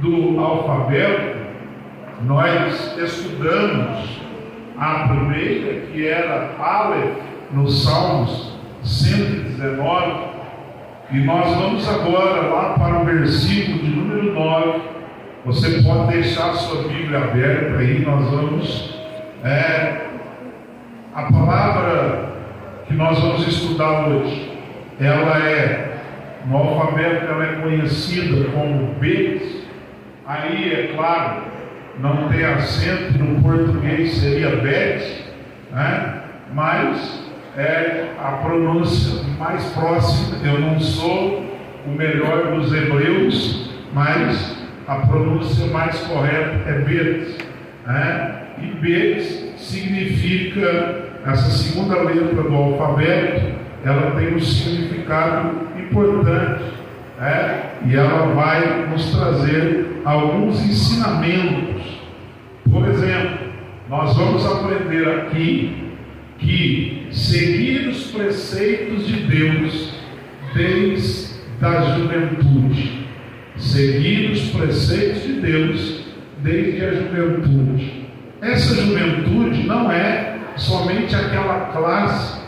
do alfabeto, nós estudamos a primeira, que era Aleph, nos Salmos 119, e nós vamos agora lá para o versículo de número 9. Você pode deixar a sua Bíblia aberta aí, nós vamos. A palavra que nós vamos estudar hoje, ela é, no alfabeto, ela é conhecida como Bet. Aí, é claro, não tem acento, no português seria Bet, né? Mas é a pronúncia mais próxima. Eu não sou o melhor dos hebreus, mas a pronúncia mais correta é Bet, né? E Bet significa, essa segunda letra do alfabeto, ela tem um significado importante, né? E ela vai nos trazer alguns ensinamentos. Por exemplo, nós vamos aprender aqui que seguir os preceitos de Deus desde a juventude. Seguir os preceitos de Deus desde a juventude. Essa juventude não é somente aquela classe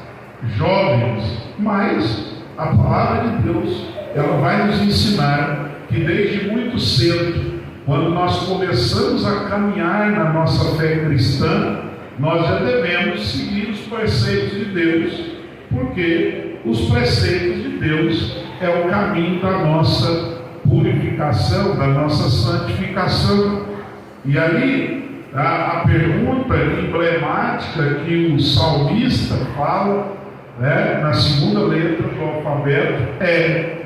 jovens, mas a palavra de Deus, ela vai nos ensinar que desde muito cedo, quando nós começamos a caminhar na nossa fé cristã, nós já devemos seguir os preceitos de Deus, porque os preceitos de Deus é o caminho da nossa purificação, da nossa santificação. E aí, a pergunta emblemática que o salmista fala, né, na segunda letra do alfabeto, é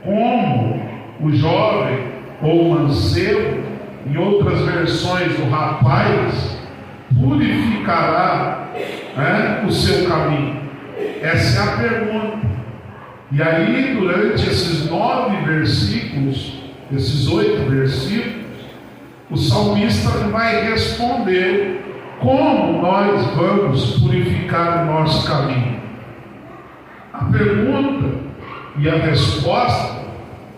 como o jovem ou o mancebo, em outras versões o rapaz, purificará, né, o seu caminho. Essa é a pergunta. E aí, durante esses 9 versículos, esses 8 versículos, o salmista vai responder como nós vamos purificar o nosso caminho. A pergunta e a resposta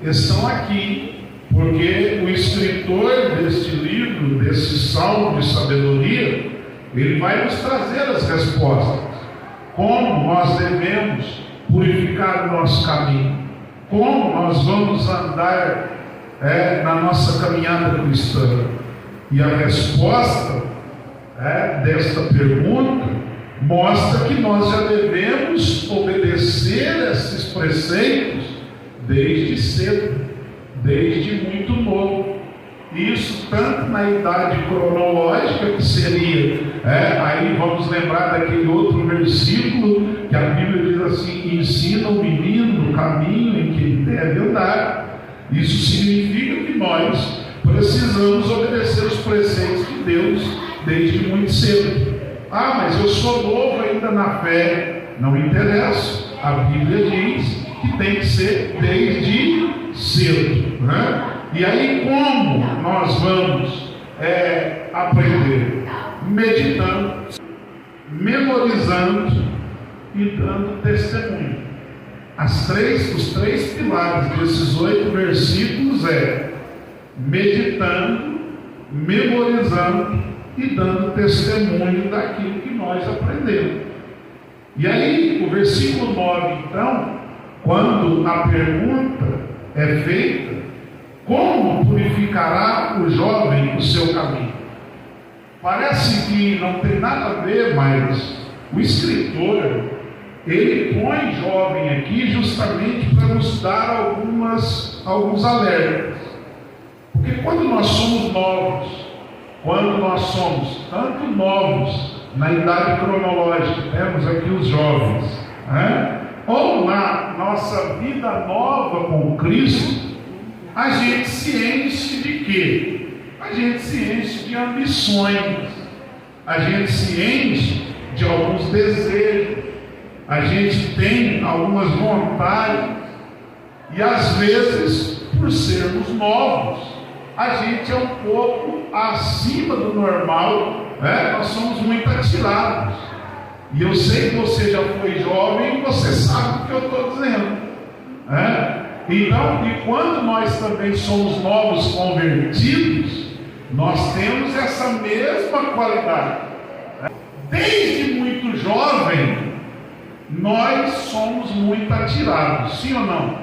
estão aqui, porque o escritor deste livro, desse salmo de sabedoria, ele vai nos trazer as respostas. Como nós devemos purificar o nosso caminho, como nós vamos andar na nossa caminhada cristã. E a resposta desta pergunta mostra que nós já devemos obedecer esses preceitos desde cedo, desde muito novo. Isso tanto na idade cronológica, que seria, aí vamos lembrar daquele outro versículo, que a Bíblia diz assim: ensina o menino no caminho em que ele deve andar. Isso significa que nós precisamos obedecer os preceitos de Deus desde muito cedo. Ah, mas eu sou novo ainda na fé. Não interessa, a Bíblia diz que tem que ser desde cedo, né? E aí, como nós vamos aprender? Meditando, memorizando e dando testemunho. Os três pilares desses 8 versículos meditando, memorizando e dando testemunho daquilo que nós aprendemos. E aí, o versículo 9, então, quando a pergunta é feita, como purificará o jovem o seu caminho? Parece que não tem nada a ver, mas o escritor, ele põe jovem aqui justamente para nos dar alguns alertas. Porque quando nós somos novos, quando nós somos tanto novos na idade cronológica, temos aqui os jovens, né? Ou na nossa vida nova com Cristo, a gente se enche de quê? A gente se enche de ambições, a gente se enche de alguns desejos, a gente tem algumas vontades, e às vezes, por sermos novos, a gente é um pouco acima do normal, né? Nós somos muito atirados. E eu sei que você já foi jovem e você sabe o que eu estou dizendo, né? Então, e quando nós também somos novos convertidos, nós temos essa mesma qualidade. Desde muito jovem, nós somos muito atirados, sim ou não?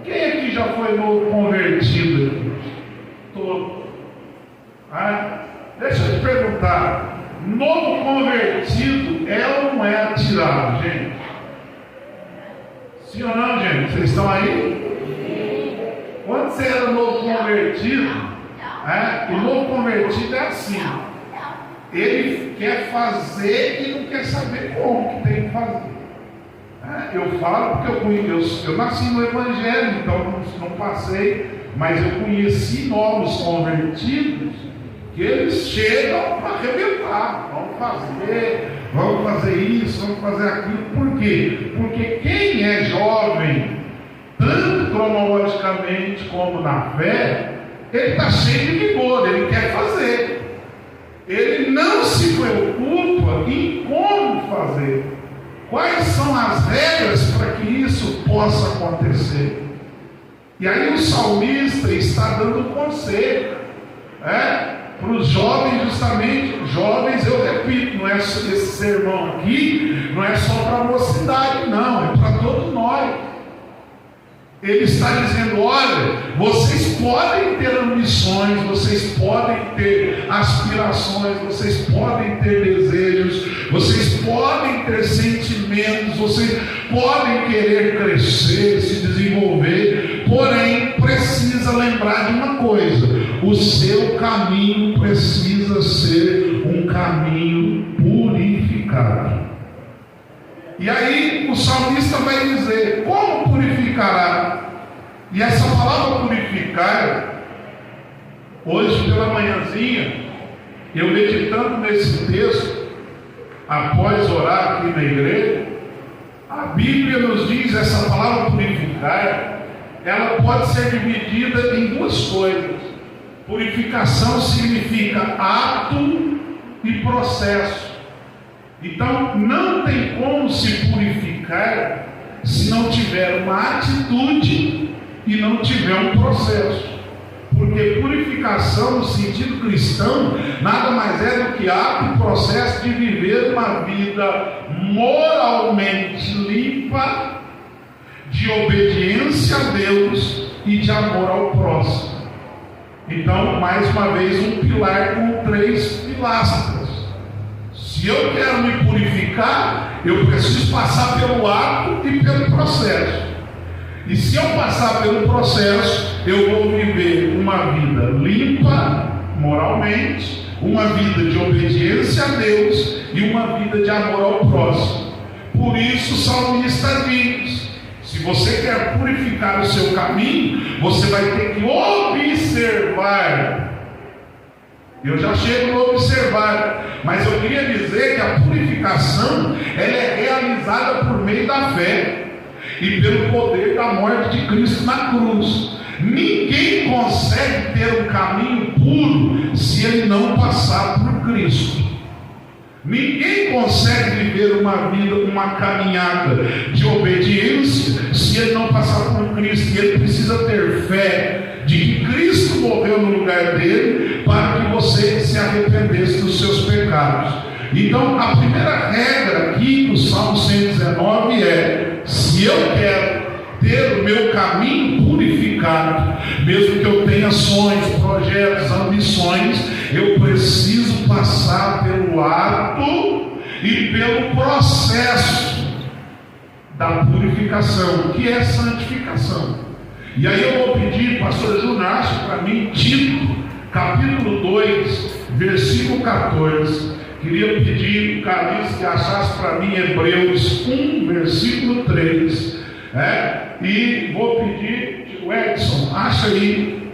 Quem aqui já foi novo convertido? Todo. Deixa eu te perguntar, novo convertido é ou não é atirado, gente? Sim ou não, gente? Vocês estão aí? Quando você era novo convertido, o novo convertido é assim: ele quer fazer e não quer saber como que tem que fazer. Eu falo porque eu nasci no Evangelho, então não passei, mas eu conheci novos convertidos que eles chegam para arrebentar. Vamos fazer isso, vamos fazer aquilo. Por quê? Porque quem é jovem, tanto cronologicamente como na fé, ele está cheio de vigor, ele quer fazer. Ele não se preocupa em como fazer. Quais são as regras para que isso possa acontecer? E aí o salmista está dando um conselho para os jovens, justamente. Jovens, eu repito, não é esse sermão aqui, não é só para a mocidade, não, é para todos nós. Ele está dizendo: olha, vocês podem ter ambições, vocês podem ter aspirações, vocês podem ter desejos, vocês podem ter sentimentos, vocês podem querer crescer, se desenvolver, porém precisa lembrar de uma coisa: o seu caminho precisa ser um caminho purificado. E aí o salmista vai dizer: como purificará? E essa palavra purificar, hoje pela manhãzinha, eu meditando nesse texto, após orar aqui na igreja, a Bíblia nos diz, essa palavra purificar, ela pode ser dividida em duas coisas. Purificação significa ato e processo. Então, não tem como se purificar se não tiver uma atitude e não tiver um processo. Porque purificação, no sentido cristão, nada mais é do que ato e processo de viver uma vida moralmente limpa, de obediência a Deus e de amor ao próximo. Então, mais uma vez, um pilar com 3 pilastras. Se eu quero me purificar, eu preciso passar pelo ato e pelo processo. E se eu passar pelo processo, eu vou viver uma vida limpa moralmente, uma vida de obediência a Deus e uma vida de amor ao próximo. Por isso o salmista diz: se você quer purificar o seu caminho, você vai ter que observar. Eu já chego no observar, mas eu queria dizer que a purificação ela é realizada por meio da fé e pelo poder da morte de Cristo na cruz. Ninguém consegue ter um caminho puro se ele não passar por Cristo. Ninguém consegue viver uma vida, uma caminhada de obediência se ele não passar por Cristo. E ele precisa ter fé de que Cristo morreu no lugar dele para que você se arrependesse dos seus pecados. Então, a primeira regra aqui do Salmo 119 é: se eu quero ter o meu caminho purificado, mesmo que eu tenha sonhos, projetos, ambições, eu preciso passar pelo ato e pelo processo da purificação, que é santificação. E aí eu vou pedir, pastor Júnior, ache para mim Tito, capítulo 2, versículo 14. Queria pedir o Carlinhos que achasse para mim Hebreus 1, versículo 3. E vou pedir o Edson, acha aí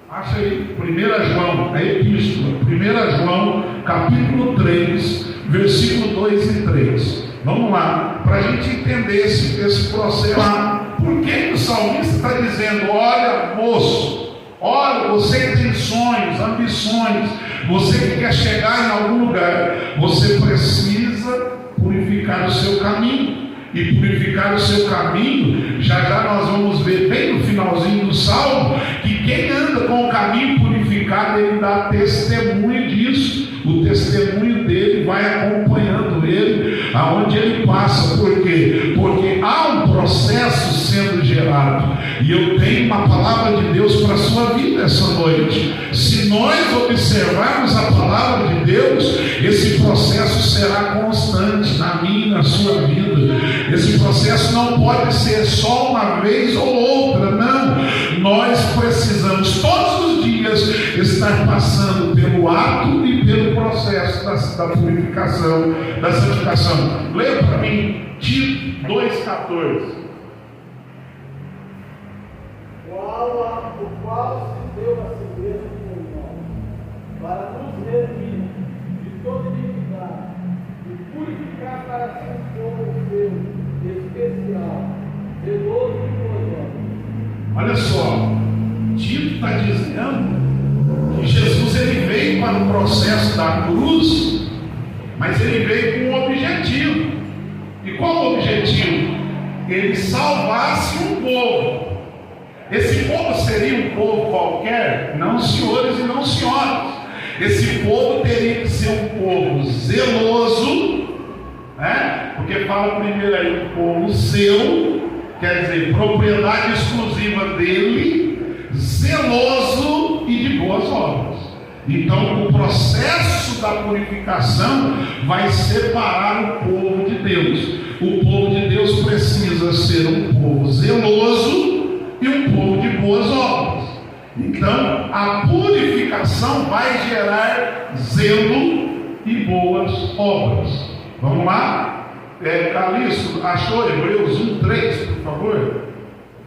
1 João, a epístola, 1 João, capítulo 3, versículo 2 e 3. Vamos lá, para a gente entender esse processo. Por que o salmista está dizendo: olha, moço, olha, você que tem sonhos, ambições, você que quer chegar em algum lugar, você precisa purificar o seu caminho. e purificar o seu caminho. Já já nós vamos ver bem no finalzinho do Salmo que quem anda com o caminho purificado, ele dá testemunho disso. O testemunho dele vai acompanhando ele aonde ele passa. Por quê? Porque há um processo sendo gerado, e eu tenho uma palavra de Deus para a sua vida essa noite. Se nós observarmos a palavra de Deus, esse processo será constante na minha e na sua vida. Esse processo não pode ser só uma vez ou outra, não. Nós precisamos todos os dias estar passando pelo ato e pelo processo da purificação, da santificação. Leia para mim Tito 2,14. O qual se deu a si mesmo por nós, para nos redimir de toda iniquidade e purificar para si um povo seu, especial, zeloso e glorioso. Olha só, Tito está dizendo que Jesus ele veio para o processo da cruz, mas ele veio com um objetivo. E qual o objetivo? Ele salvasse um povo. Esse povo seria um povo qualquer? Não, senhores e não senhoras. Esse povo teria que ser um povo zeloso, né? Porque fala primeiro aí, um povo seu, quer dizer, propriedade exclusiva dele, zeloso e de boas obras. Então o processo da purificação vai separar o povo de Deus. O povo de Deus precisa ser um povo zeloso e um povo de boas obras. Então a purificação vai gerar zelo e boas obras. Vamos lá? Calixto, achou Hebreus 1,3, por favor?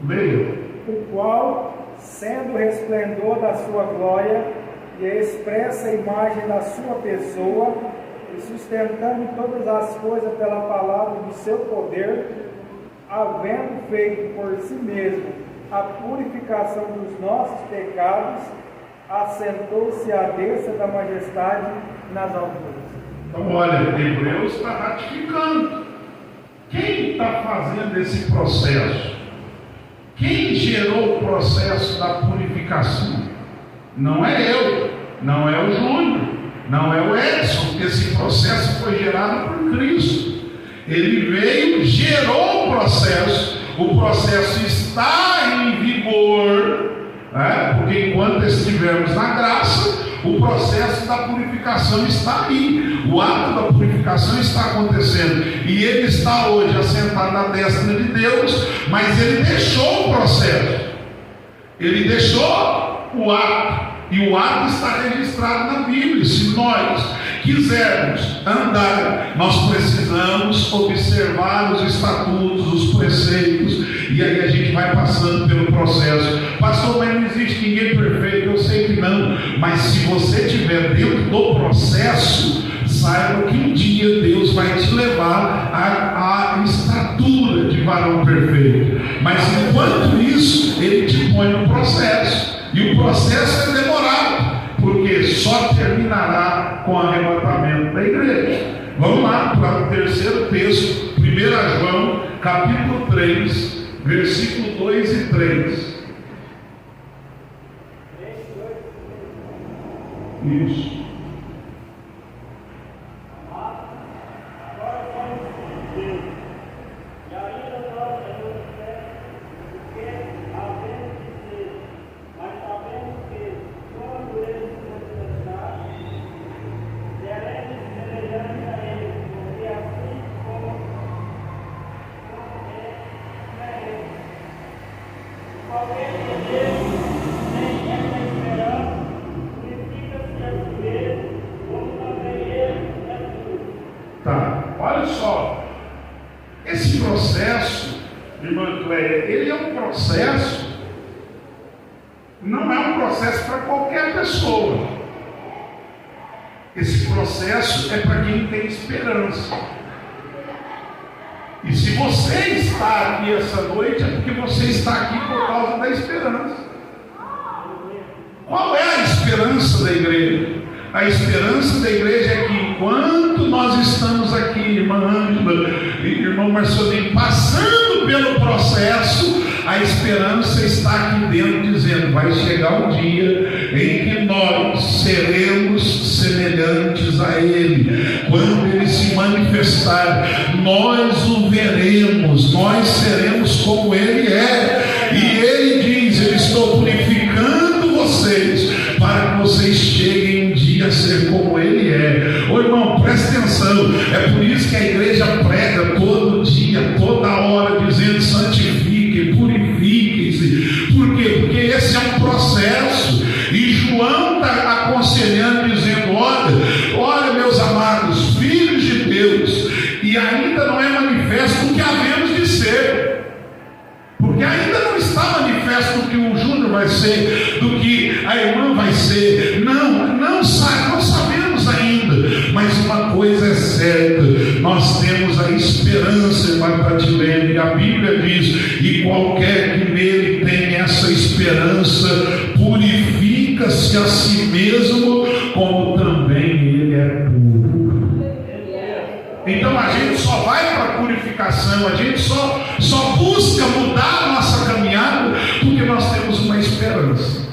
Leia. O qual, sendo o resplendor da sua glória e a expressa imagem da sua pessoa, e sustentando todas as coisas pela palavra do seu poder, havendo feito por si mesmo a purificação dos nossos pecados, assentou-se à destra da majestade nas alturas. Então olha, Hebreus está ratificando. Quem está fazendo esse processo? Quem gerou o processo da purificação? Não é eu, não é o Júnior, não é o Edson. Esse processo foi gerado por Cristo. Ele veio, gerou o processo está em vigor, né? Porque enquanto estivermos na graça, o processo da purificação está aí, o ato da purificação está acontecendo, e ele está hoje assentado à destra de Deus, mas ele deixou o processo, ele deixou o ato, e o ato está registrado na Bíblia. Se nós quisermos andar, nós precisamos observar os estatutos, os preceitos, e aí a gente vai passando pelo processo. Pastor, mas não existe ninguém perfeito. Eu sei que não, mas se você estiver dentro do processo, saiba que um dia Deus vai te levar à estatura de varão perfeito. Mas enquanto isso, Ele te põe no processo, e o processo é demorado, porque só terminará com o arrebatamento da igreja. Vamos lá para o terceiro texto, 1 João, capítulo 3, versículo 2 e 3. Isso. Tá, olha só, esse processo, irmã Cléia, ele é um processo, não é um processo para qualquer pessoa. Esse processo é para quem tem esperança. E se você está aqui essa noite, é porque você está aqui por causa da esperança. Qual é a esperança da igreja? A esperança da igreja é que enquanto nós estamos aqui, irmã Ângela e irmão Marcelinho, passando pelo processo, a esperança está aqui dentro, dizendo: vai chegar o dia em que nós seremos semelhantes a Ele. Quando Ele se manifestar, nós o veremos, nós seremos como Ele é. E Ele diz: eu estou purificando vocês, para que vocês cheguem um dia a ser como Ele é. Ô irmão, presta atenção, é por isso que a igreja prega todo dia, toda hora, dizendo: santifiquem, purifiquem-se. Por quê? Porque esse é um processo. E João está aconselhando, dizendo: olha meus amados, filhos de Deus, e ainda não é manifesto o que havemos de ser, porque ainda não está manifesto o que o Júnior vai ser, do que a irmã vai ser. Não sabemos ainda, mas uma coisa é certa: nós temos a esperança, irmã Tatilene, e a Bíblia diz: e qualquer que nele tem essa esperança, purifica-se a si mesmo, como também ele é puro. Então a gente só vai para a purificação, a gente só busca mudar a nossa caminhada, porque nós temos uma esperança.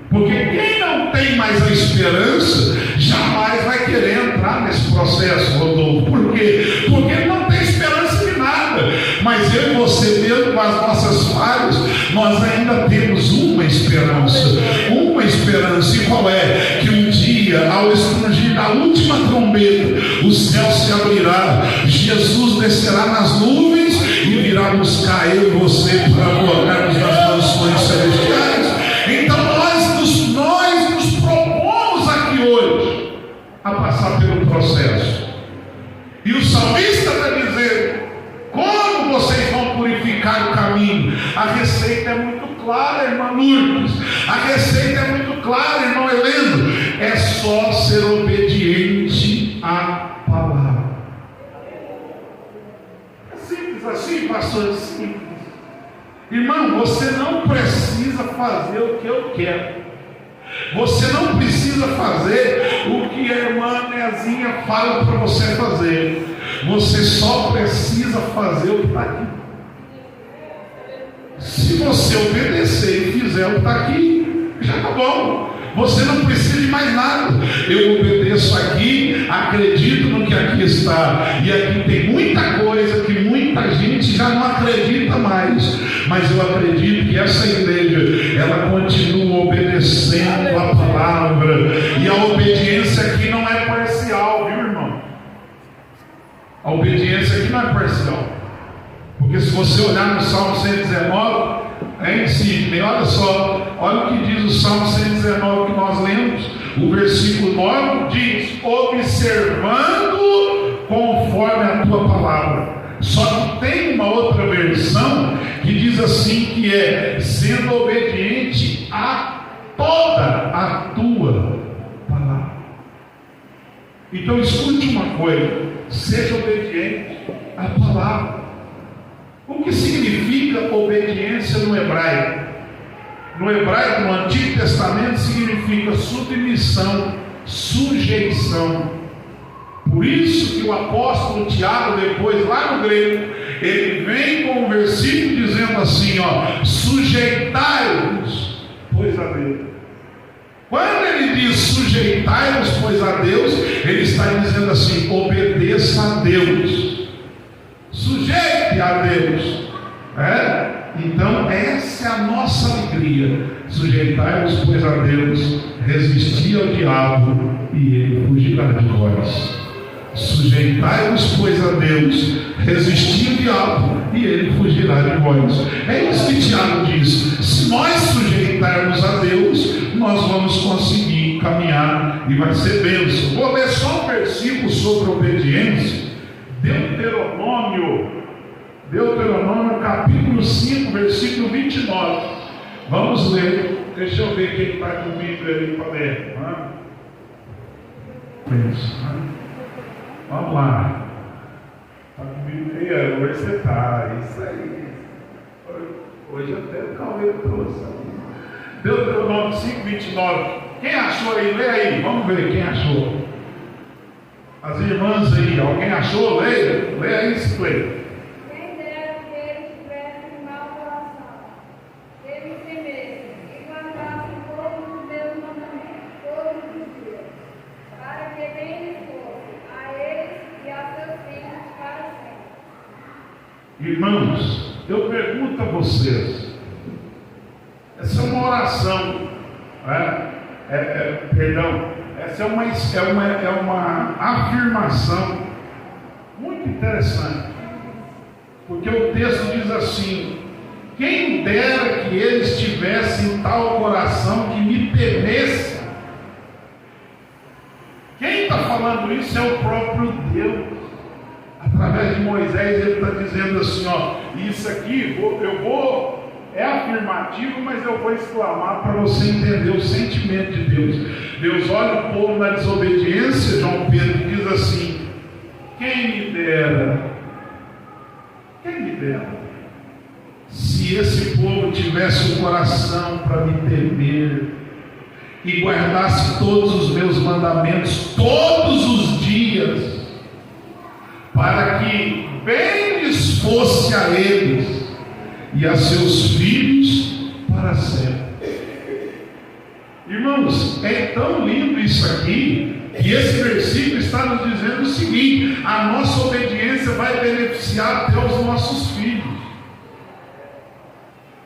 Porque quem não tem mais a esperança, jamais vai querer entrar nesse processo, Rodolfo. Por quê? Porque ele não tem esperança de nada. Mas eu e você, mesmo com as nossas falhas, nós ainda temos uma esperança. Uma esperança. E qual é? Que um dia, ao estrungir da última trombeta, o céu se abrirá, Jesus descerá nas nuvens e virá buscar eu e você para colocarmos nas mansões celestiais. Então nós nos propomos aqui hoje a passar pelo processo. E o salmista está dizendo: como vocês vão purificar o caminho? A receita é muito clara, irmã Lourdes. A receita é muito clara, irmão Heleno. É só ser obediente à palavra. É simples assim, pastor, é simples. Irmão, você não precisa fazer o que eu quero. Você não precisa fazer o que a irmã Nezinha fala para você fazer. Você só precisa fazer o que está aqui. Se você obedecer e fizer o que está aqui, já está bom. Você não precisa de mais nada. Eu obedeço aqui, acredito no que aqui está. E aqui tem muita coisa que muita gente já não acredita mais. Mas eu acredito que essa igreja, ela continua obedecendo a palavra. E a obediência aqui não é parcial, viu, irmão? A obediência aqui não é parcial. Porque se você olhar no Salmo 119, é em si, olha só, olha o que diz o Salmo 119 que nós lemos. O versículo 9 diz: observando conforme a tua palavra. Só que tem uma outra versão que diz assim, que é sendo obediente a toda a tua palavra. Então escute uma coisa: seja obediente à palavra. O que significa obediência no hebraico? No hebraico, no Antigo Testamento, significa submissão, sujeição. Por isso que o apóstolo Tiago, depois lá no grego, ele vem com um versículo dizendo assim, sujeitai-vos, pois a Deus. Quando ele diz sujeitai-vos, pois a Deus, ele está dizendo assim: obedeça a Deus, sujeite a Deus. Então essa é a nossa alegria. Sujeitai-vos, pois a Deus, resisti ao diabo e ele fugirá de vós. Sujeitai-vos, pois a Deus, resisti ao diabo e ele fugirá de vós. É isso que Tiago diz. Se nós sujeitarmos a Deus, nós vamos conseguir caminhar e vai ser bênção. Vou ler só um versículo sobre obediência. Deuteronômio capítulo 5, versículo 29. Vamos ler. Deixa eu ver quem está comigo ali para ler. Vamos lá. Está comigo aí? Hoje você está. Isso aí. Hoje até o Cauê trouxe. Deuteronômio 5, 29. Quem achou aí? Lê aí. Vamos ver quem achou. As irmãs aí, alguém achou? Leia aí, se leia. Quem dera que eles tivessem mau coração, que eles temessem e guardassem todos os meus mandamentos, todos os dias, para que bem lhes fosse a eles e a seus filhos para sempre. Irmãos, eu pergunto a vocês, essa é uma oração, essa é uma afirmação muito interessante, porque o texto diz assim: quem dera que eles tivessem tal coração que me temesse. Quem está falando isso é o próprio Deus. Através de Moisés, ele está dizendo assim: ó, isso aqui é afirmativo, mas eu vou exclamar para você entender o sentimento de Deus. Deus olha o povo na desobediência. João Pedro diz assim: quem me dera, se esse povo tivesse um coração para me temer e guardasse todos os meus mandamentos todos os dias, para que bem lhes fosse a eles e a seus filhos para sempre. Irmãos, é tão lindo isso aqui, que esse versículo está nos dizendo o seguinte: a nossa obediência vai beneficiar até os nossos filhos,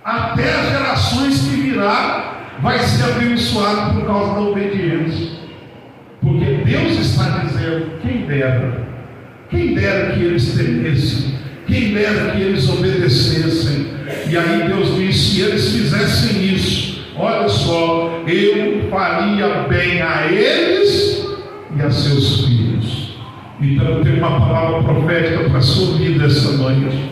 até as gerações que virá vai ser abençoado por causa da obediência, porque Deus está dizendo: quem dera que eles temessem, quem dera que eles obedecessem. E aí Deus diz: se eles fizessem isso, olha só, eu faria bem a eles e a seus filhos. Então eu tenho uma palavra profética para a sua vida essa noite.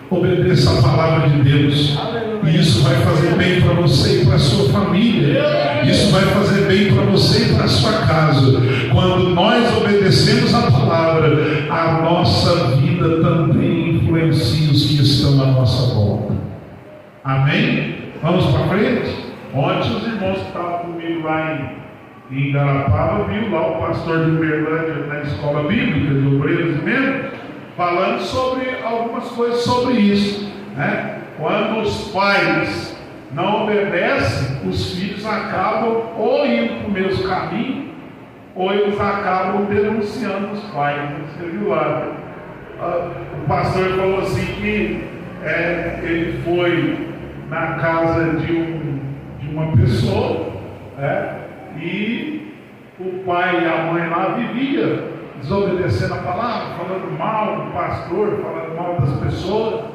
Obedeça a palavra de Deus, e isso vai fazer bem para você e para a sua família. Isso vai fazer bem para você e para a sua casa. Quando nós obedecemos a palavra, a nossa vida também influencia os que estão à nossa volta. Amém? Vamos para frente? Ontem os irmãos que estavam comigo lá em Garapava viu lá o pastor de Uberlândia na escola bíblica de obreiros e membros, falando sobre algumas coisas sobre isso, né? Quando os pais não obedecem, os filhos acabam ou indo para o mesmo caminho, ou eles acabam denunciando os pais. Você viu lá? O pastor falou assim que ele foi na casa de uma pessoa, e o pai e a mãe lá viviam desobedecendo a palavra, falando mal do pastor, falando mal das pessoas.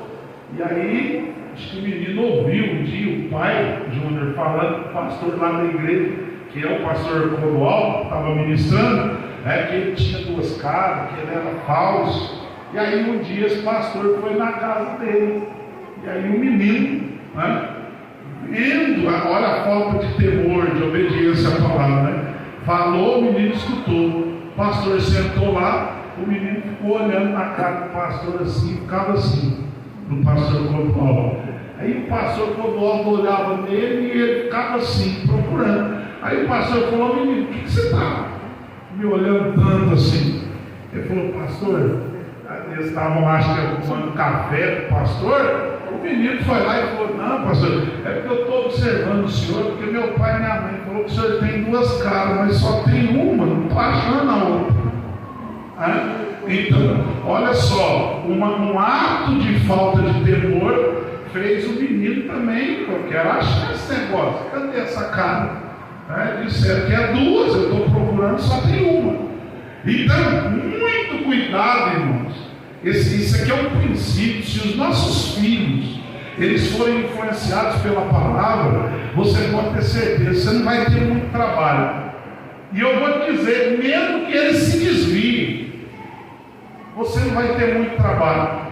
E aí, acho que o menino ouviu um dia o pai, Júnior, falando com o pastor lá da igreja, que é o pastor Clodoaldo, que estava ministrando, que ele tinha duas casas, que ele era falso. E aí um dia esse pastor foi na casa dele, e aí o menino, vendo, olha a falta de temor, de obediência à palavra, falou, o menino escutou. O pastor sentou lá, o menino ficou olhando na cara do pastor assim, ficava assim, do pastor Clodoaldo. Aí o pastor Clodoaldo olhava nele e ele ficava assim, procurando. Aí o pastor falou: menino, por que você está me olhando tanto assim? Ele falou: pastor, eles estavam lá, acho que tomando café com o pastor. O menino foi lá e falou: não, pastor, é porque eu estou observando o senhor, porque meu pai e minha mãe falou que o senhor tem duas caras, mas só tem uma, não estou achando a outra. Então, olha só, um ato de falta de temor fez o menino também: eu quero achar esse negócio, cadê essa cara? Disseram que é duas, eu estou procurando, só tem uma. Então, muito cuidado, irmãos. Isso aqui é um princípio. Se os nossos filhos eles forem influenciados pela palavra, você pode ter certeza, você não vai ter muito trabalho. E eu vou te dizer, mesmo que eles se desviem, você não vai ter muito trabalho,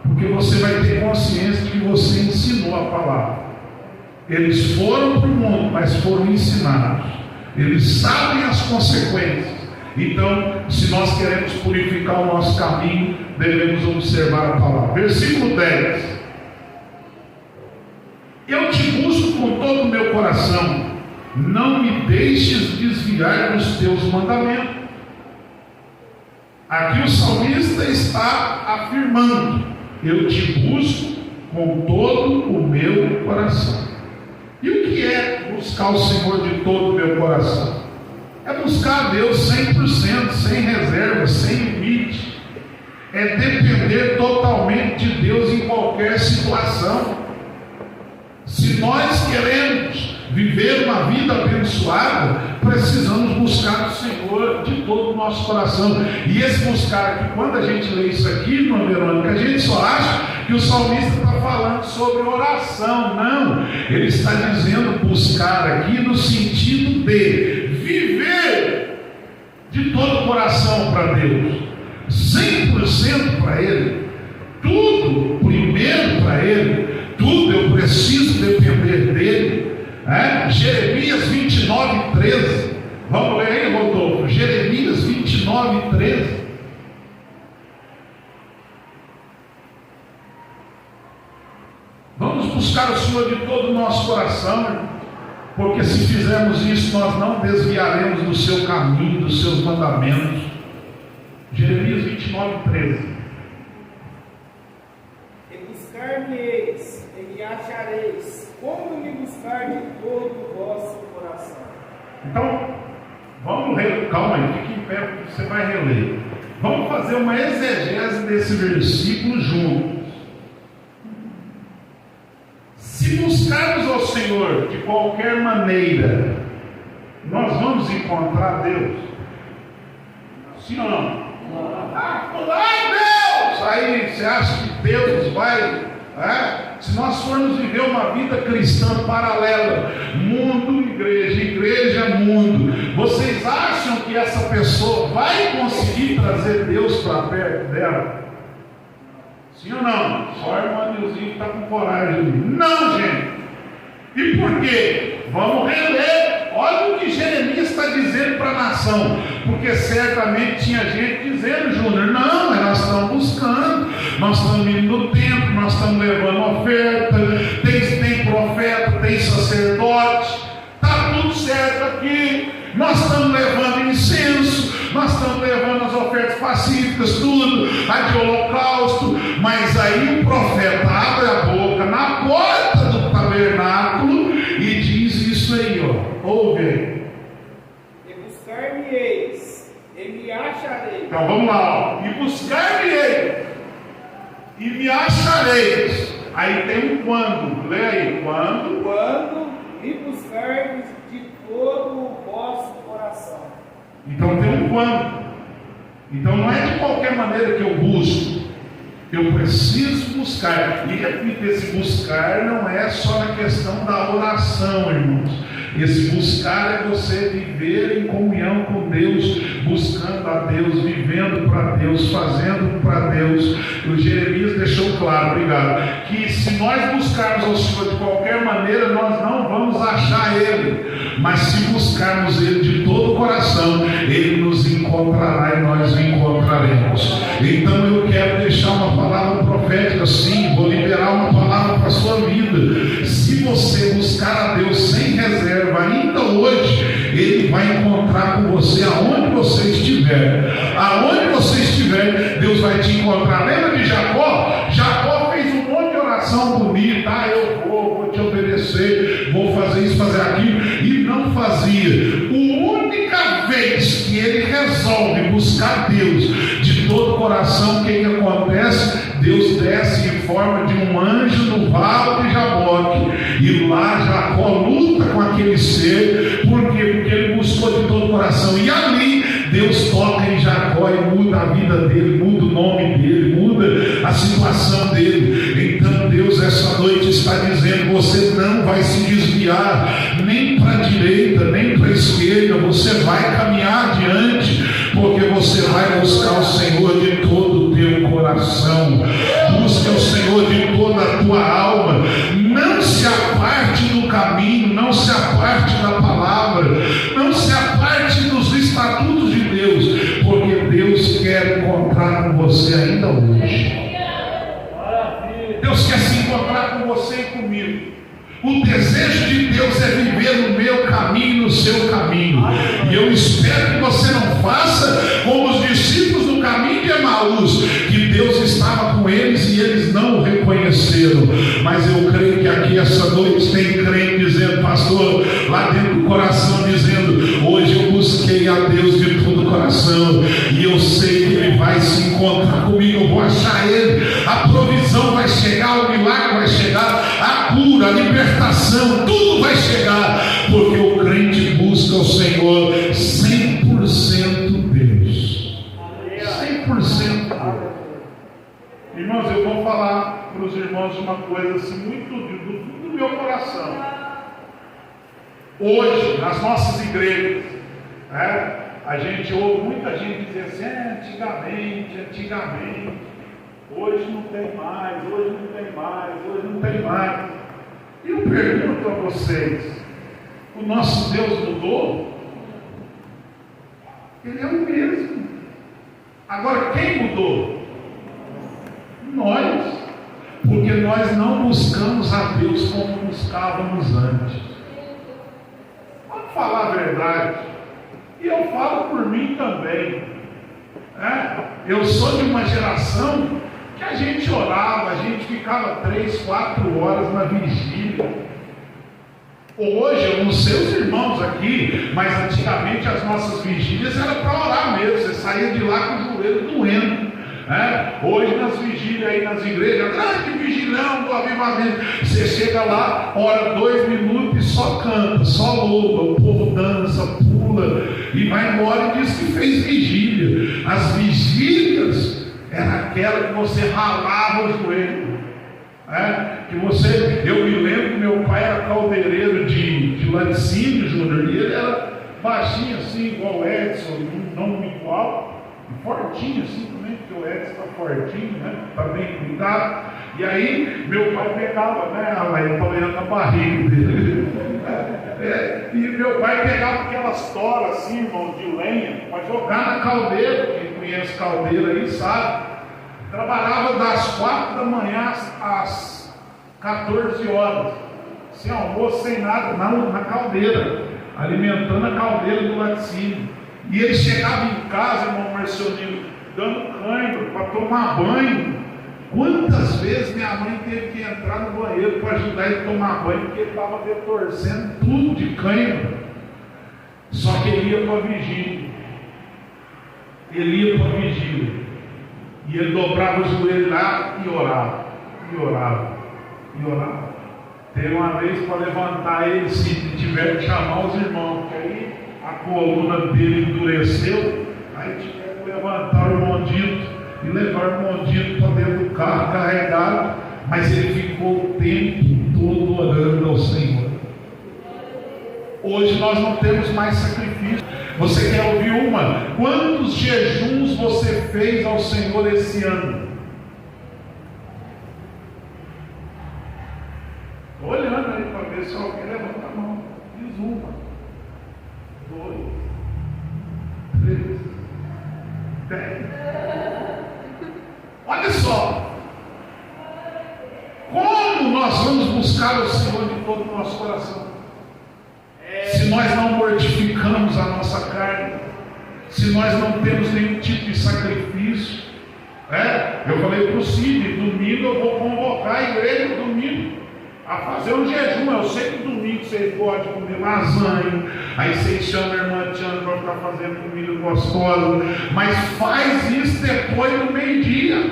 porque você vai ter consciência de que você ensinou a palavra. Eles foram para o mundo, mas foram ensinados. Eles sabem as consequências. Então, se nós queremos purificar o nosso caminho, devemos observar a palavra. Versículo 10: eu te busco com todo o meu coração, não me deixes desviar dos teus mandamentos. Aqui o salmista está afirmando: eu te busco com todo o meu coração. E o que é buscar o Senhor de todo o meu coração? É buscar a Deus 100%, sem reserva, sem limite. É depender totalmente de Deus em qualquer situação. Se nós queremos viver uma vida abençoada, precisamos buscar o Senhor de todo o nosso coração. E esse buscar aqui, quando a gente lê isso aqui, irmã Verônica, a gente só acha que o salmista está falando sobre oração. Não, ele está dizendo buscar aqui no sentido de viver de todo o coração para Deus, 100% para Ele, tudo primeiro para Ele, tudo eu preciso depender dEle. Jeremias 29:13. Vamos ler aí, Rodolfo. Jeremias 29:13. Vamos buscar o Senhor de todo o nosso coração, porque se fizermos isso, nós não desviaremos do seu caminho, dos seus mandamentos. Jeremias 29:13. E buscar-me-eis, e me achareis, quando me buscar de todo o vosso coração. Então, vamos ler, calma aí, fique em pé, porque você vai reler. Vamos fazer uma exegese desse versículo juntos. Se buscarmos ao Senhor de qualquer maneira, nós vamos encontrar Deus? Sim ou não? Deus! Aí você acha que Deus vai... Se nós formos viver uma vida cristã paralela, mundo, igreja, igreja, mundo, vocês acham que essa pessoa vai conseguir trazer Deus para perto dela? Sim ou não? Só o irmão Nilzinho está com coragem. Não, gente. E por quê? Vamos reler. Olha o que Jeremias está dizendo para a nação. Porque certamente tinha gente dizendo, Júnior, não, nós estamos buscando, nós estamos indo no templo, nós estamos levando oferta, tem profeta, tem sacerdote, está tudo certo aqui, nós estamos levando incenso, nós estamos levando as ofertas pacíficas, tudo, a de holocausto. Mas aí o profeta abre a boca na porta do tabernáculo e diz isso aí, ó. Ouve aí. E buscar-me-eis, e me achareis. Então vamos lá, ó. E buscar-me-eis, e me achareis. Aí tem um quando. Lê aí, quando. Quando me buscardes de todo o vosso coração. Então tem um quando. Então não é de qualquer maneira que eu busco. Eu preciso buscar. E repito, esse buscar não é só na questão da oração, irmãos. Esse buscar é você viver em comunhão com Deus, buscando a Deus, vivendo para Deus, fazendo para Deus. O Jeremias deixou claro, obrigado, que se nós buscarmos ao Senhor de qualquer maneira, nós não vamos achar Ele. Mas se buscarmos Ele de todo o coração, Ele nos encontrará e nós o encontraremos. Então eu quero deixar uma palavra profética, sim, vou liberar uma palavra para a sua vida. Se você buscar a Deus sem reserva, ainda hoje, Ele vai encontrar com você aonde você estiver. Aonde você estiver, Deus vai te encontrar. Lembra de Jacó? Jacó fez um monte de oração bonita. Eu vou te obedecer, vou fazer isso, fazer aquilo, e não fazia. A única vez que ele resolve buscar Deus de todo o coração, o que acontece? Deus desce em forma de um anjo no vale de Jaboque, e lá Jacó luta com aquele ser. Por quê? Porque ele buscou de todo o coração, e ali Deus toca em Jacó e muda a vida dele, muda o nome dele, muda a situação dele. Então Deus essa noite está dizendo: você não vai se desviar nem para a direita, nem para a esquerda, você vai caminhar adiante, porque você vai buscar o Senhor de todo o teu coração. Busca o Senhor de toda a tua alma. Não se aparte do caminho, não se aparte da palavra, não se aparte dos estatutos de Deus, porque Deus quer encontrar com você ainda hoje. Deus quer se encontrar com você e comigo. O desejo de Deus é viver no meu caminho, no seu caminho. E eu espero que você não faça como os discípulos do caminho aconteceram, mas eu creio que aqui essa noite tem crente dizendo, pastor, lá dentro do coração dizendo, hoje eu busquei a Deus de todo o coração, e eu sei que Ele vai se encontrar comigo, eu vou achar Ele, a provisão vai chegar, o milagre vai chegar, a cura, a libertação, tudo vai chegar, porque o crente busca o Senhor 100% Deus, 100% Deus. Irmãos, eu vou falar para os irmãos uma coisa assim, muito do meu coração. Hoje, nas nossas igrejas, a gente ouve muita gente dizer assim, antigamente, hoje não tem mais, hoje não tem mais. E eu pergunto a vocês, o nosso Deus mudou? Ele é o mesmo. Agora, quem mudou? Nós, porque nós não buscamos a Deus como buscávamos antes. Vamos falar a verdade, e eu falo por mim também, eu sou de uma geração que a gente orava, a gente ficava 3, 4 horas na vigília. Hoje, eu não sei os irmãos aqui, mas antigamente as nossas vigílias eram para orar mesmo, você saía de lá com o joelho doendo. Hoje nas vigílias aí nas igrejas, grande vigilão do avivamento, você chega lá, ora 2 minutos e só canta, só louva, o povo dança, pula e vai embora e diz que fez vigília. As vigílias era aquela que você ralava o joelho, eu me lembro que meu pai era caldeireiro de laticínio, Júnior, e ele era baixinho assim, igual o Edson, não igual, fortinho assim também, porque o Edson está fortinho, está bem cuidado. E aí meu pai pegava, ele está olhando na barriga dele. E meu pai pegava aquelas toras assim, irmão, de lenha, para jogar na caldeira. Quem conhece caldeira aí sabe. Trabalhava das 4 da manhã às 14 horas, sem almoço, sem nada, na caldeira, alimentando a caldeira do laticínio. E ele chegava em casa, irmão Marcionino, dando cãibra para tomar banho. Quantas vezes minha mãe teve que entrar no banheiro para ajudar ele a tomar banho, porque ele estava retorcendo tudo de cãibra. Só que ele ia para a vigília. E ele dobrava o joelho lá e orava. Teve uma vez para levantar ele, se tiver que chamar os irmãos, porque aí a coluna dele endureceu, aí tiver que levantar o irmão Dito e levar o irmão Dito para dentro do carro carregado, mas ele ficou o tempo todo orando ao Senhor. Hoje nós não temos mais sacrifício. Você quer ouvir uma? Quantos jejuns você fez ao Senhor esse ano? Estou olhando aí para ver se alguém levanta a mão. Diz 1, 2, 3, 10. Olha só, como nós vamos buscar o Senhor de todo o nosso coração, se nós não mortificamos a nossa carne, se nós não temos nenhum tipo de sacrifício. Eu falei para o Cid, domingo eu vou convocar a igreja domingo a fazer um jejum. Eu sei que domingo vocês podem comer lasanha, aí vocês chamam a irmã Tiana para ficar fazendo comida gostosa, mas faz isso depois do meio-dia.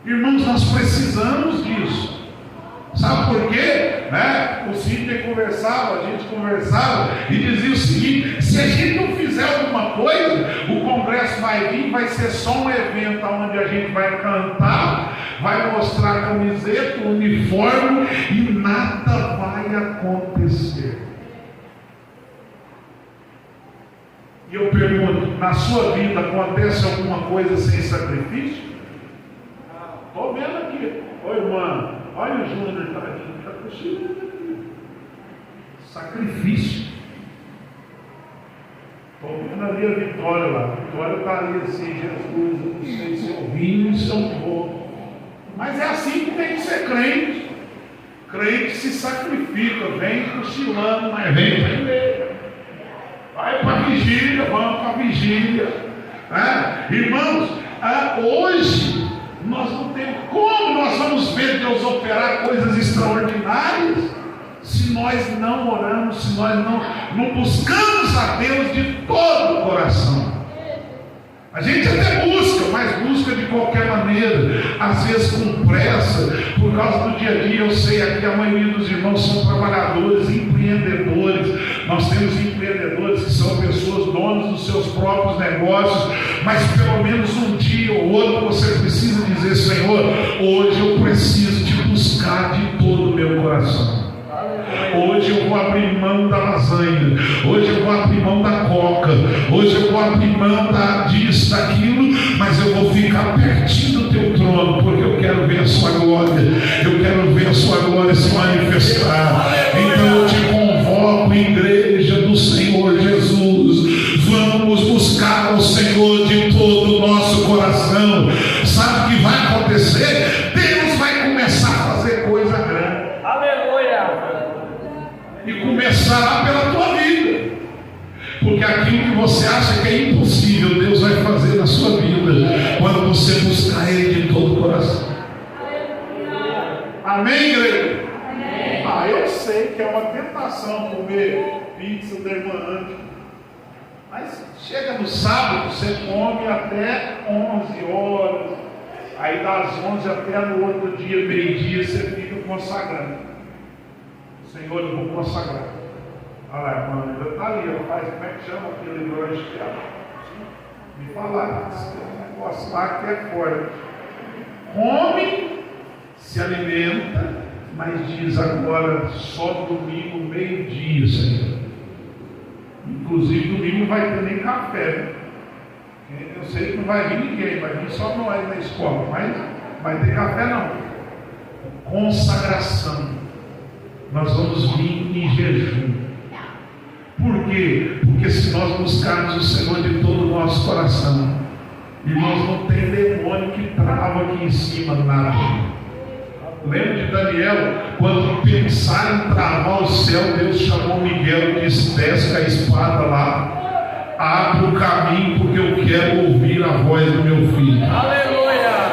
Irmãos, nós precisamos disso. Sabe por quê? O Sidney conversava, a gente conversava e dizia o seguinte: se a gente não fizer alguma coisa, o congresso vai vir, vai ser só um evento onde a gente vai cantar, vai mostrar a camiseta, o uniforme e nada vai acontecer. E eu pergunto, na sua vida acontece alguma coisa sem sacrifício? Estou vendo aqui. Oi, irmã, olha o Júnior, está cochilando aqui. Sacrifício. Estou vendo ali a Vitória lá. A Vitória está ali assim, Jesus, eu não sei se eu vim, se eu vou. Mas é assim que tem que ser crente. Crente se sacrifica, vem cochilando, mas vem primeiro. Vai para a vigília, vamos para a vigília. Irmãos, hoje Nós não temos como nós vamos ver Deus operar coisas extraordinárias se nós não oramos, se nós não buscamos a Deus de todo o coração. A gente até busca, mas busca de qualquer maneira, às vezes com pressa, por causa do dia a dia. Eu sei aqui a maioria dos irmãos são trabalhadores, empreendedores. Nós temos empreendedores que são pessoas donas dos seus próprios negócios, mas pelo menos um dia ou outro você precisa dizer: Senhor, hoje eu preciso te buscar de todo o meu coração. Hoje eu vou abrir mão da lasanha, hoje eu vou abrir mão da coca, hoje eu vou abrir mão disso, daquilo, mas eu vou ficar pertinho do teu trono, porque eu quero ver a sua glória, eu quero ver a sua glória se manifestar. Então eu te convoco, igreja do Senhor Jesus, vamos buscar o Senhor de todo o nosso coração. Sabe o que vai acontecer? Deus vai começar a fazer coisa grande. E começará pela tua vida, porque aquilo que você acha que é impossível, Deus vai fazer na sua vida quando você buscar Ele de todo o coração. Amém, igreja? Amém. Eu sei que é uma tentação comer pizza da irmã Ângela, mas chega no sábado, você come até 11 horas, aí das 11 até no outro dia, meio-dia, você fica consagrando. Senhor, eu vou consagrar. Olha lá, irmã, ainda está ali, ela faz, como é que chama aquele lanche que ela me falaram? Tem um negócio lá que é forte. Come, se alimenta, mas diz agora só domingo, meio-dia, Senhor. Inclusive, domingo não vai ter nem café. Eu sei que não vai vir ninguém, vai vir só nós na escola, mas vai ter café não. Consagração. Nós vamos vir em jejum. Por quê? Porque se nós buscarmos o Senhor de todo o nosso coração, irmãos, não tem demônio que trava aqui em cima nada. Lembra de Daniel? Quando pensaram em travar o céu, Deus chamou Miguel e disse: desce a espada lá, abre o caminho, porque eu quero ouvir a voz do meu filho. Aleluia!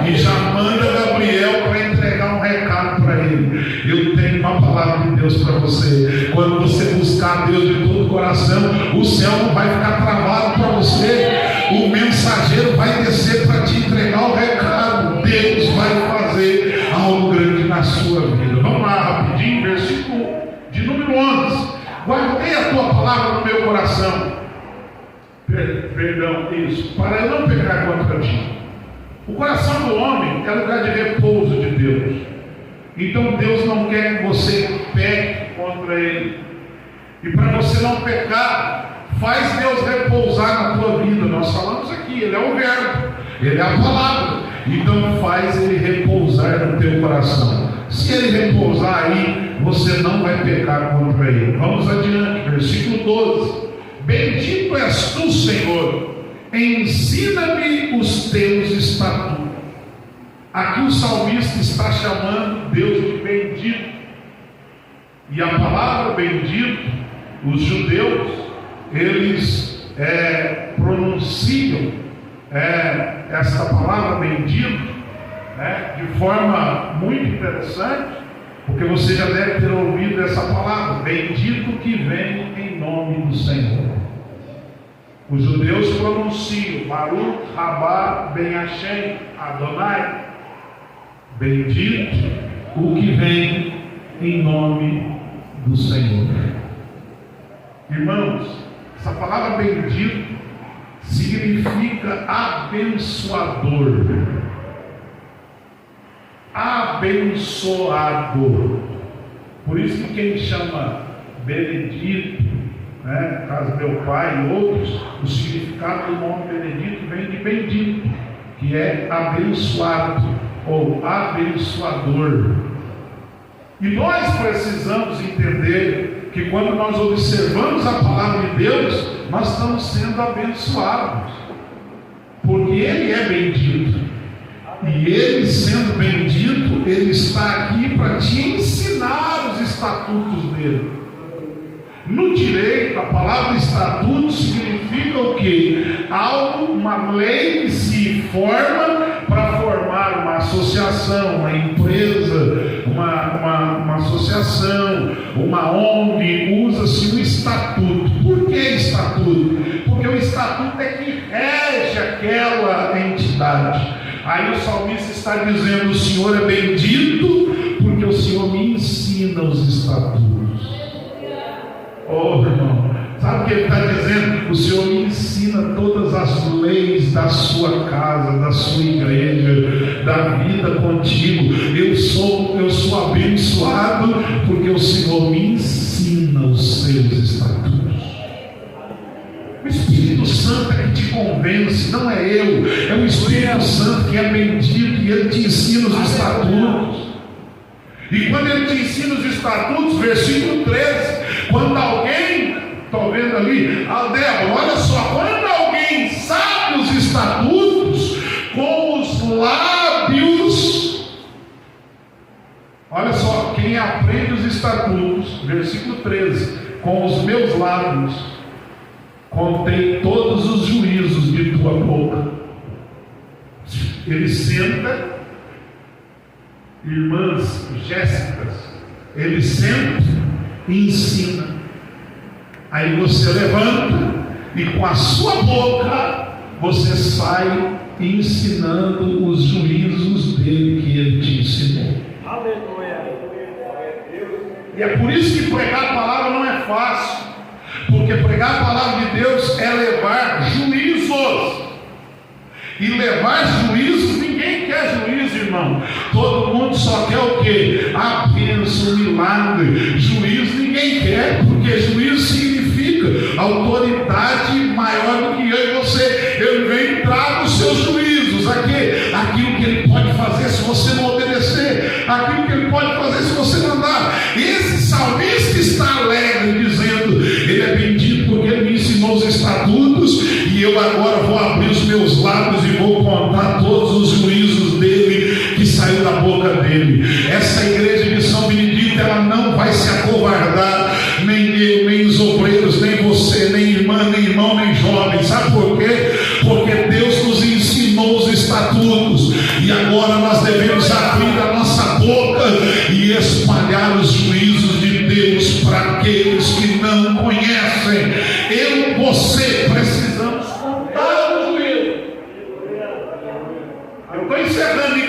E já manda Gabriel para entregar um recado para ele. Eu tenho uma palavra de Deus para você. Quando você buscar Deus de todo o coração, o céu não vai ficar travado para você. O mensageiro vai descer para te entregar o recado. Deus vai fazer algo grande na sua vida. Vamos lá rapidinho, versículo de número 11. Guardei a tua palavra no meu coração. Perdão, isso, para eu não pecar contra ti. O coração do homem é lugar de repouso de Deus. Então Deus não quer que você peque contra Ele. E para você não pecar, faz Deus repousar na tua vida. Nós falamos aqui, Ele é o verbo, Ele é a palavra. Então faz Ele repousar no teu coração. Se Ele repousar aí, você não vai pecar contra Ele. Vamos adiante, versículo 12. Bendito és tu, Senhor, ensina-me os teus estatutos. Aqui o salmista está chamando Deus de bendito. E a palavra bendito, os judeus, eles pronunciam essa palavra bendito de forma muito interessante, porque você já deve ter ouvido essa palavra: bendito que vem em nome do Senhor. Os judeus pronunciam Baruch Rabá Ben Hashem Adonai. Bendito o que vem em nome do Senhor. Irmãos, essa palavra bendito significa abençoador. Abençoado. Por isso que quem chama Benedito, no caso meu pai e outros, o significado do nome Benedito vem de bendito, que é abençoado ou abençoador. E nós precisamos entender que quando nós observamos a palavra de Deus, nós estamos sendo abençoados, porque Ele é bendito. E Ele, sendo bendito, Ele está aqui para te ensinar os estatutos dele. No direito, a palavra estatuto significa o quê? Algo, uma lei que se forma para formar uma organização, uma empresa, uma associação, uma ONG, usa-se o estatuto. Por que estatuto? Porque o estatuto é que rege aquela entidade. Aí o salmista está dizendo: o Senhor é bendito, porque o Senhor me ensina os estatutos. Oh, irmão, sabe o que ele está dizendo? O Senhor me ensina todas as leis da sua casa, da sua igreja, da vida contigo. Eu sou abençoado porque o Senhor me ensina os seus estatutos. O Espírito Santo é que te convence, não é eu. É o Espírito Santo que é bendito e ele te ensina os estatutos. E quando ele te ensina os estatutos, versículo 13, quando alguém, estou vendo ali, Débora, olha só, quando alguém sabe os estatutos com os lábios, olha só, quem aprende os estatutos, versículo 13, com os meus lábios, contei todos os juízos de tua boca. Ele senta, irmãs Jéssicas, ele senta e ensina. Aí você levanta e com a sua boca você sai ensinando os juízos dele que ele te ensinou. Aleluia. E é por isso que pregar a palavra não é fácil, porque pregar a palavra de Deus é levar juízos. E levar juízos, ninguém quer juízo, irmão. Todo mundo só quer o quê? A bênção, o milagre. Juízo ninguém quer, porque juízo significa autoridade maior do que eu e você. Ele vem e traga os seus juízos. Aquilo que ele pode fazer se você não obedecer, aquilo que ele pode fazer se você não andar. Esse salmista está alegre, dizendo: ele é bendito porque ele me ensinou os estatutos, e eu agora vou abrir os meus lábios e vou contar todos os juízos dele que saiu da boca dele. Essa igreja de São Benedito, ela não vai se acovardar, nem eu, nem os obreiros, nem você, nem irmã, nem irmão, nem jovem. Sabe por quê? Porque Deus nos ensinou os estatutos, e agora nós devemos abrir a nossa boca e espalhar os juízos de Deus para aqueles que não conhecem. Eu e você precisamos contar o juízo. Eu estou encerrando, e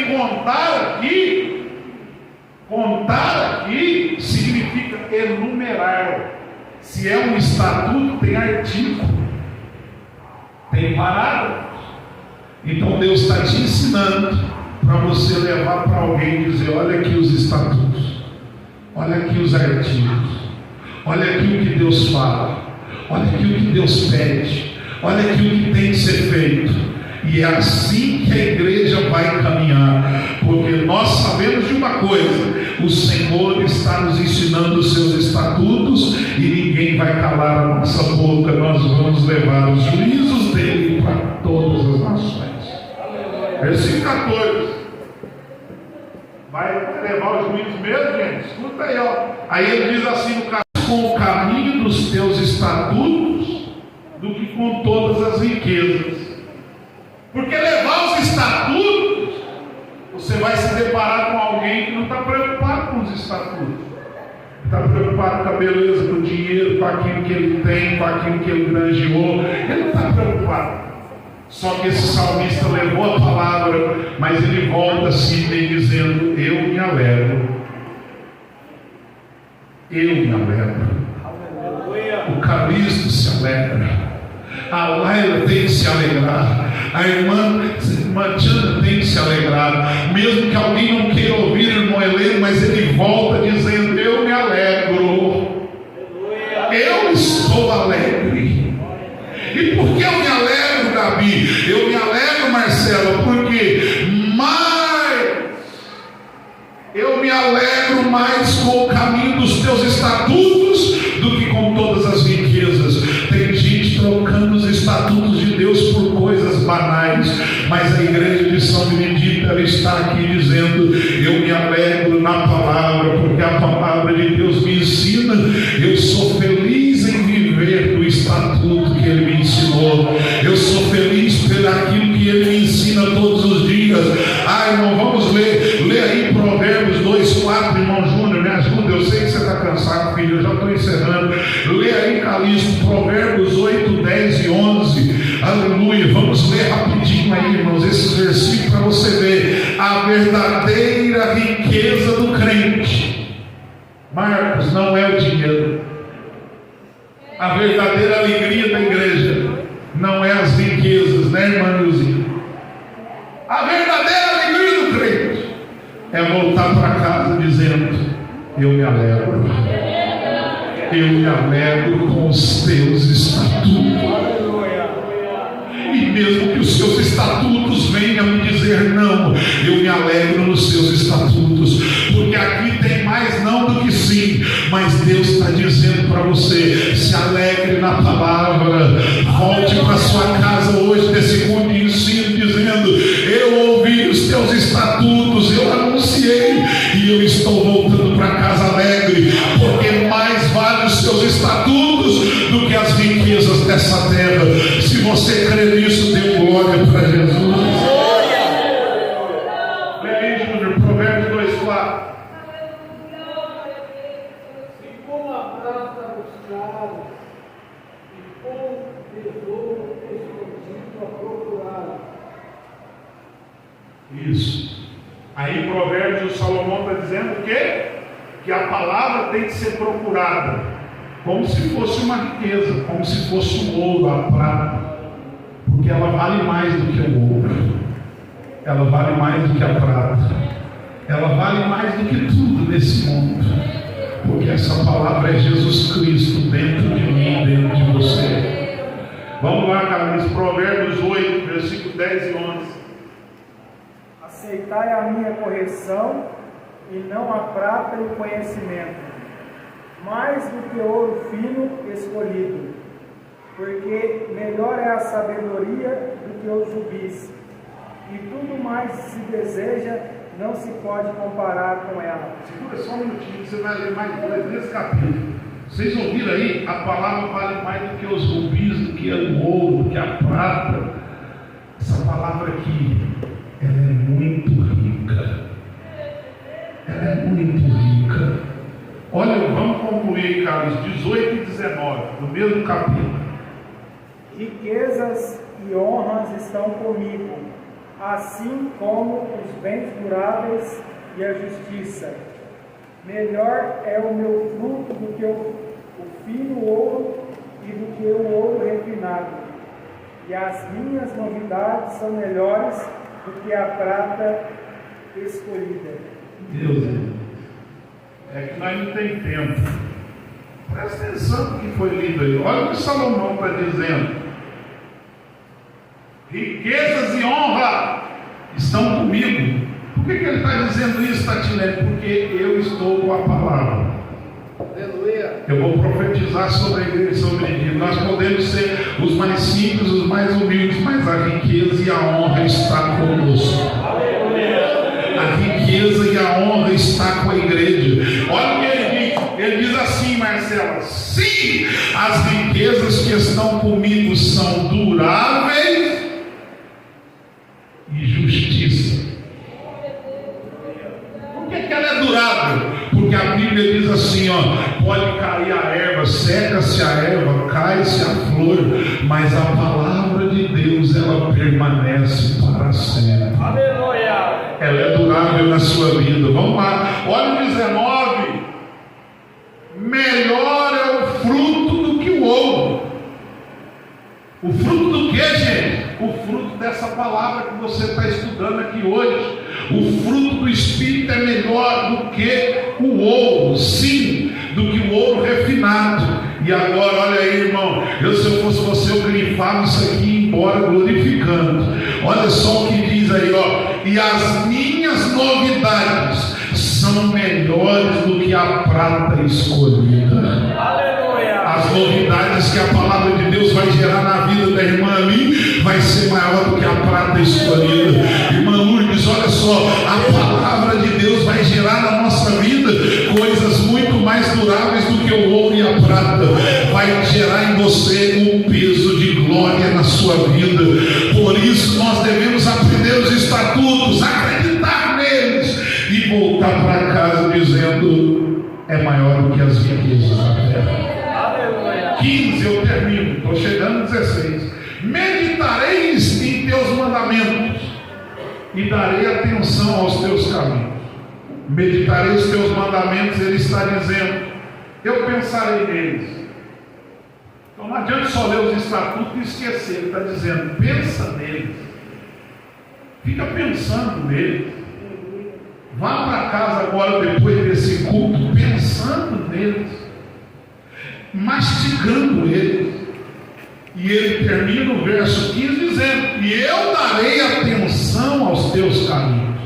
contar aqui significa enumerar. Se é um estatuto, tem artigo, tem parágrafo. Então Deus está te ensinando para você levar para alguém e dizer: olha aqui os estatutos, olha aqui os artigos, olha aqui o que Deus fala, olha aqui o que Deus pede, olha aqui o que tem que ser feito. E é assim que a igreja vai caminhar, porque nós sabemos de uma coisa: o Senhor está nos ensinando os seus estatutos, e ninguém vai calar a nossa boca. Nós vamos levar os juízos dele para todas as nações. Versículo 14. Vai levar os juízos mesmo, gente? Escuta aí, ó. Aí ele diz assim: com o caminho dos teus estatutos, do que com todas as riquezas. Porque levar os estatutos, você vai se deparar com alguém que não está preocupado com os estatutos. Está preocupado com a beleza, com o dinheiro, com aquilo que ele tem, com aquilo que ele granjeou. Ele não está preocupado. Só que esse salmista levou a palavra, mas ele volta assim, dizendo: eu me alegro. Eu me alegro. O Calixto se alegra. A Laila tem que se alegrar. A irmã Tiana tem que se alegrar. Mesmo que alguém não queira ouvir o irmão Heleno, mas ele volta dizendo: eu me alegro. Eu estou alegre. E por que eu me alegro, Gabi? Eu me alegro, Marcela, porque eu me alegro mais com o caminho dos teus estatutos do que com todas as riquezas. Tem gente trocando os estatutos de Deus por coisas banais, mas a igreja de São Benedito, ela está aqui dizendo: eu me alegro na palavra, porque a palavra de Deus me ensina. Eu sou feliz em viver do estatuto que ele me ensinou. Eu sou feliz por aquilo que ele me ensina todos os dias. Irmão, vamos ler 8, 10 e 11. Aleluia. Vamos ler rapidinho aí, irmãos, esses versículos para você ver a verdadeira riqueza do crente. Marcos, não é o dinheiro. A verdadeira alegria da igreja não é as riquezas, né, irmã Nilzinha? A verdadeira alegria do crente é voltar para casa dizendo: eu me alegro com os teus estatutos. E mesmo que os seus estatutos venham me dizer não, eu me alegro nos seus estatutos, porque aqui tem mais não do que sim. Mas Deus está dizendo para você: se alegre na palavra. Volte para sua casa hoje desse culto de ensino dizendo: eu ouvi os teus estatutos, eu anunciei e eu estou voltando para casa alegre, porque mais vale os teus estatutos do que as riquezas dessa terra. Se você crê nisso, dê glória para Jesus. Lê aí, Júnior, Provérbios 2:4. E como a prata buscaram, e com tesouro escondido a procurar. Isso. Aí em Provérbios o Salomão está dizendo o quê? Que a palavra tem que ser procurada, como se fosse uma riqueza, como se fosse o ouro, a prata, porque ela vale mais do que o ouro, ela vale mais do que a prata, ela vale mais do que tudo nesse mundo, porque essa palavra é Jesus Cristo dentro de mim, dentro de você. Vamos lá, Carlos, Provérbios 8, versículo 10 e 11. Aceitai a minha correção, e não a prata e o conhecimento, mais do que ouro fino escolhido, porque melhor é a sabedoria do que os rubis, e tudo mais se deseja, não se pode comparar com ela. Segura só um minutinho, você vai ler mais dois nesse capítulo. Vocês ouviram aí? A palavra vale mais do que os rubis, do que o ouro, do que a prata. Essa palavra aqui, ela é muito rica. Ela é muito rica. Olha, vamos concluir, Carlos, 18 e 19, no mesmo capítulo. Riquezas e honras estão comigo, assim como os bens duráveis e a justiça. Melhor é o meu fruto do que o fino ouro e do que o ouro refinado. E as minhas novidades são melhores do que a prata escolhida. Deus, é que nós não tem tempo. Presta atenção no que foi lido aí. Olha o que Salomão está dizendo: riquezas e honra estão comigo. Por que ele está dizendo isso, Tatilene? Porque eu estou com a palavra. Aleluia. Eu vou profetizar sobre a igreja, sobre ele. Nós podemos ser os mais simples, os mais humildes, mas a riqueza e a honra está conosco. A riqueza e a honra está com a igreja. Olha o que ele diz. Ele diz assim, Marcela: sim, as riquezas que estão comigo são duráveis e justiça. Por que ela é durável? Porque a Bíblia diz assim, ó: pode cair a erva, seca-se a erva, cai-se a flor, mas a palavra de Deus, ela permanece para sempre. Aleluia. Ela é durável na sua vida. Vamos lá, olha o 19. Melhor é o fruto do que o ouro. O fruto do que, gente? O fruto dessa palavra que você está estudando aqui hoje. O fruto do Espírito é melhor do que o ouro, sim, do que o ouro refinado. E agora, olha aí, irmão, se eu fosse você, eu grifava isso aqui e ia embora glorificando. Olha só o que diz aí, ó: e as minhas novidades são melhores do que a prata escolhida. Aleluia. As novidades que a palavra de Deus vai gerar na vida da irmã ali vai ser maior do que a prata escolhida. Irmã Lourdes, olha só, a palavra de Deus vai gerar na nossa vida coisas muito mais duráveis do que o ouro e a prata. Vai gerar em você um peso de glória na sua vida. Por isso nós devemos aprender os estatutos, acreditar neles e voltar para casa dizendo: é maior do que as riquezas da terra. 15, eu termino. estou chegando no 16. Meditareis em teus mandamentos e darei atenção aos teus caminhos. Meditarei os teus mandamentos, ele está dizendo, eu pensarei neles. Então não adianta só ler os estatutos e esquecer, ele está dizendo, pensa neles, fica pensando neles, vá para casa agora depois desse culto, pensando neles, mastigando eles. E ele termina o verso 15 dizendo, e eu darei atenção aos teus caminhos.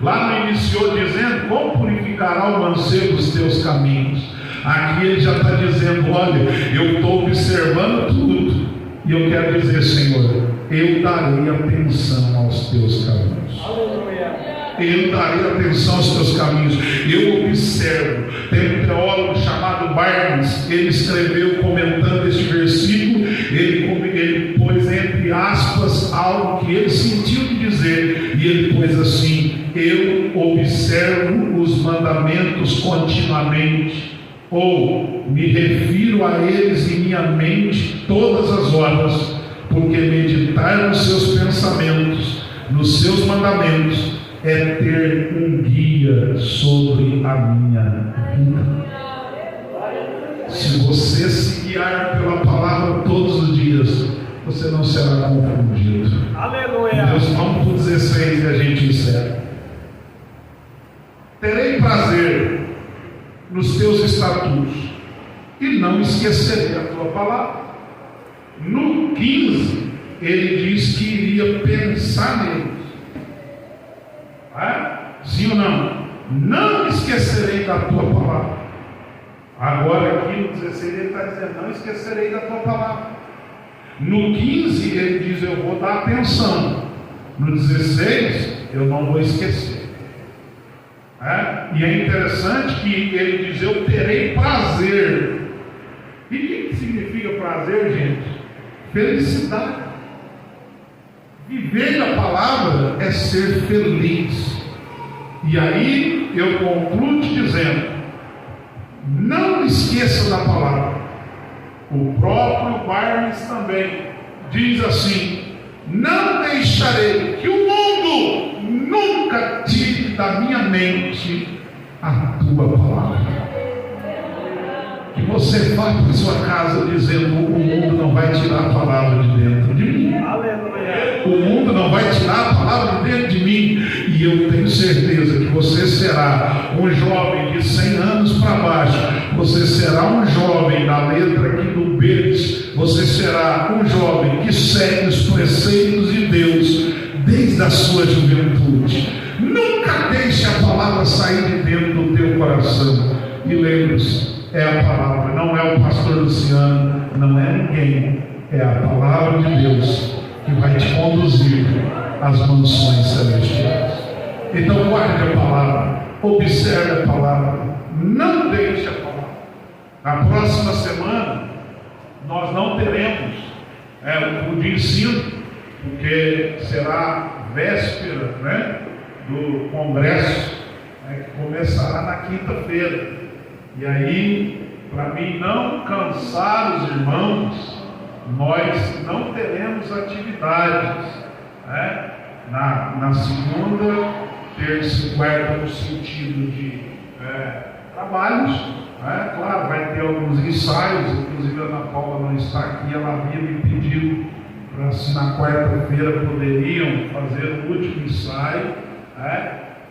Lá no iniciou dizendo, como purificará o mancebo os teus caminhos? Aqui ele já está dizendo, olha, eu estou observando tudo, e eu quero dizer, Senhor, eu darei atenção aos teus caminhos. Eu darei atenção aos teus caminhos. Eu observo. Tem um teólogo chamado Barnes, ele escreveu comentando este versículo, ele pôs entre aspas algo que ele sentiu de dizer, e ele pôs assim, eu observo os mandamentos continuamente, ou me refiro a eles em minha mente todas as horas, porque meditar nos seus pensamentos, nos seus mandamentos, é ter um guia sobre a minha vida. Se você se guiar pela palavra todos os dias, você não será confundido. Aleluia. Deus, vamos para o 16 e a gente encerra. Terei prazer nos teus estatutos e não esquecerei a tua palavra. No 15, ele diz que iria pensar neles. Sim ou não? Não esquecerei da tua palavra. Agora aqui no 16 ele está dizendo, não esquecerei da tua palavra. No 15 ele diz, eu vou dar atenção. No 16 eu não vou esquecer. E é interessante que ele diz, eu terei prazer. E o que significa prazer, gente? Felicidade. Viver a palavra é ser feliz. E aí eu concluo te dizendo, não esqueça da palavra. O próprio Barnes também diz assim, não deixarei que o mundo nunca tire da minha mente a tua palavra. Que você vá para sua casa dizendo, o mundo não vai tirar a palavra de dentro de mim. O mundo não vai tirar a palavra de dentro de mim. E eu tenho certeza que você será um jovem de 100 anos para baixo. Você será um jovem da letra aqui do Betes. Você será um jovem que segue os preceitos de Deus desde a sua juventude. Nunca deixe a palavra sair de dentro do teu coração. E lembre-se, é a palavra, não é o pastor Luciano, não é ninguém, é a palavra de Deus que vai te conduzir às mansões celestiais. Então guarde a palavra, observe a palavra, não deixe a palavra. Na próxima semana nós não teremos o de ensino, porque será véspera do congresso, que começará na quinta-feira. E aí, para mim não cansar os irmãos, nós não teremos atividades na segunda, terça e quarta, no sentido de trabalhos. Claro, vai ter alguns ensaios, inclusive a Ana Paula não está aqui, ela havia me pedido para se na quarta-feira poderiam fazer o último ensaio.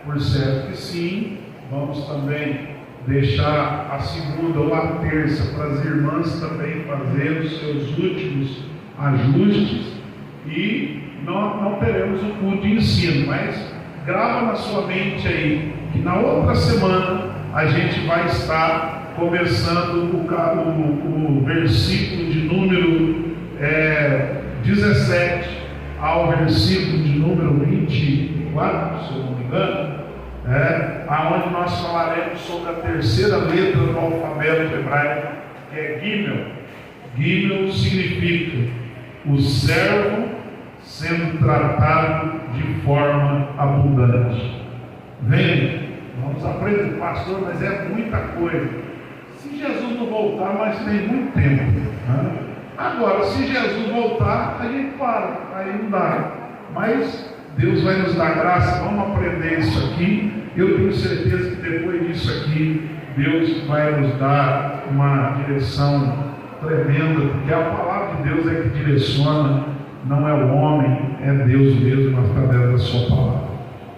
Por certo que sim, vamos também deixar a segunda ou a terça para as irmãs também fazer os seus últimos ajustes, e não teremos o culto de ensino, mas grava na sua mente aí que na outra semana a gente vai estar começando o versículo de número 17 ao versículo de número 24, se eu não me engano, aonde nós falaremos sobre a terceira letra do alfabeto hebraico, que é Gimel. Gimel significa o servo sendo tratado de forma abundante. Venha, vamos aprender, pastor, mas é muita coisa. Se Jesus não voltar, mas tem muito tempo. Agora, se Jesus voltar, a gente para, aí não dá. Mas Deus vai nos dar graça, vamos aprender isso aqui. Eu tenho certeza que depois disso aqui, Deus vai nos dar uma direção tremenda, porque a palavra de Deus é que direciona, não é o homem, é Deus mesmo através da sua palavra.